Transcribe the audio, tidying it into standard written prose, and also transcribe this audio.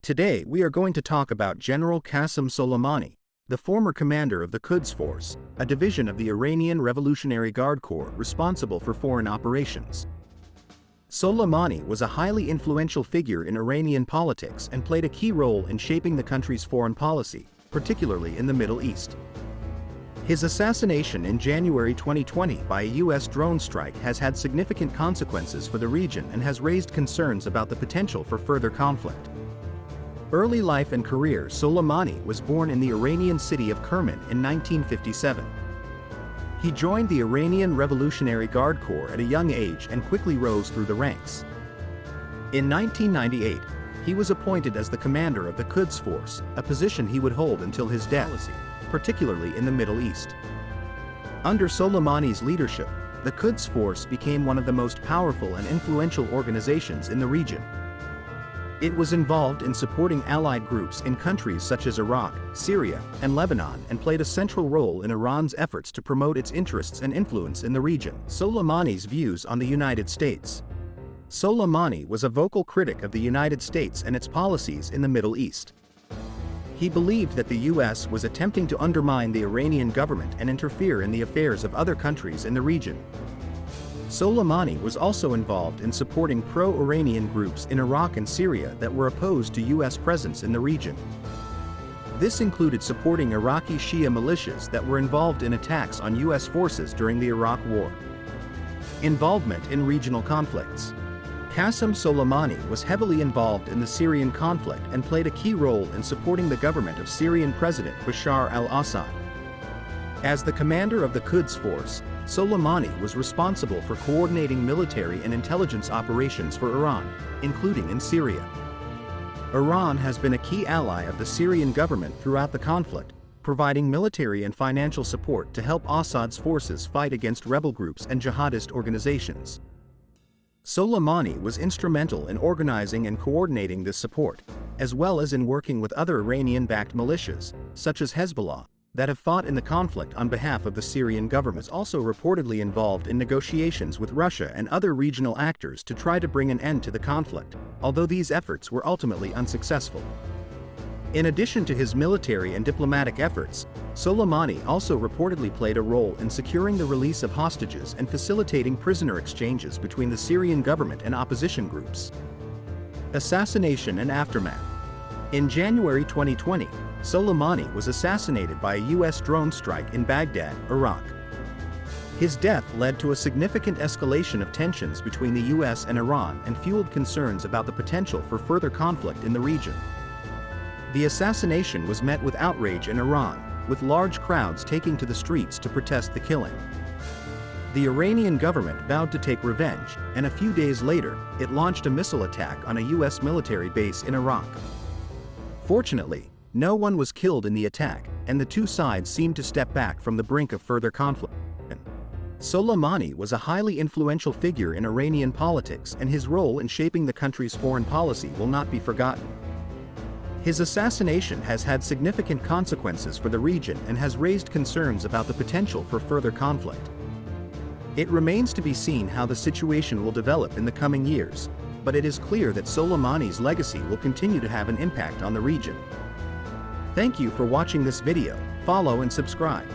Today we are going to talk about General Qasem Soleimani, the former commander of the Quds Force, a division of the Iranian Revolutionary Guard Corps responsible for foreign operations. Soleimani was a highly influential figure in Iranian politics and played a key role in shaping the country's foreign policy, particularly in the Middle East. His assassination in January 2020 by a U.S. drone strike has had significant consequences for the region and has raised concerns about the potential for further conflict. Early life and career: Soleimani was born in the Iranian city of Kerman in 1957. He joined the Iranian Revolutionary Guard Corps at a young age and quickly rose through the ranks. In 1998, he was appointed as the commander of the Quds Force, a position he would hold until his death, particularly in the Middle East. Under Soleimani's leadership, the Quds Force became one of the most powerful and influential organizations in the region. It was involved in supporting allied groups in countries such as Iraq, Syria, and Lebanon and played a central role in Iran's efforts to promote its interests and influence in the region. Soleimani's views on the United States. Soleimani was a vocal critic of the United States and its policies in the Middle East. He believed that the U.S. was attempting to undermine the Iranian government and interfere in the affairs of other countries in the region. Soleimani was also involved in supporting pro-Iranian groups in Iraq and Syria that were opposed to U.S. presence in the region. This included supporting Iraqi Shia militias that were involved in attacks on U.S. forces during the Iraq War. Involvement in regional conflicts. Qasem Soleimani was heavily involved in the Syrian conflict and played a key role in supporting the government of Syrian President Bashar al-Assad. As the commander of the Quds Force, Soleimani was responsible for coordinating military and intelligence operations for Iran, including in Syria. Iran has been a key ally of the Syrian government throughout the conflict, providing military and financial support to help Assad's forces fight against rebel groups and jihadist organizations. Soleimani was instrumental in organizing and coordinating this support, as well as in working with other Iranian-backed militias, such as Hezbollah, that have fought in the conflict on behalf of the Syrian government. Was also reportedly involved in negotiations with Russia and other regional actors to try to bring an end to the conflict, although these efforts were ultimately unsuccessful. In addition to his military and diplomatic efforts, Soleimani also reportedly played a role in securing the release of hostages and facilitating prisoner exchanges between the Syrian government and opposition groups. Assassination and aftermath. In January 2020, Soleimani was assassinated by a U.S. drone strike in Baghdad, Iraq. His death led to a significant escalation of tensions between the U.S. and Iran and fueled concerns about the potential for further conflict in the region. The assassination was met with outrage in Iran, with large crowds taking to the streets to protest the killing. The Iranian government vowed to take revenge, and a few days later, it launched a missile attack on a U.S. military base in Iraq. Fortunately, no one was killed in the attack, and the two sides seemed to step back from the brink of further conflict. Soleimani was a highly influential figure in Iranian politics, and his role in shaping the country's foreign policy will not be forgotten. His assassination has had significant consequences for the region and has raised concerns about the potential for further conflict. It remains to be seen how the situation will develop in the coming years, but it is clear that Soleimani's legacy will continue to have an impact on the region. Thank you for watching this video. Follow and subscribe.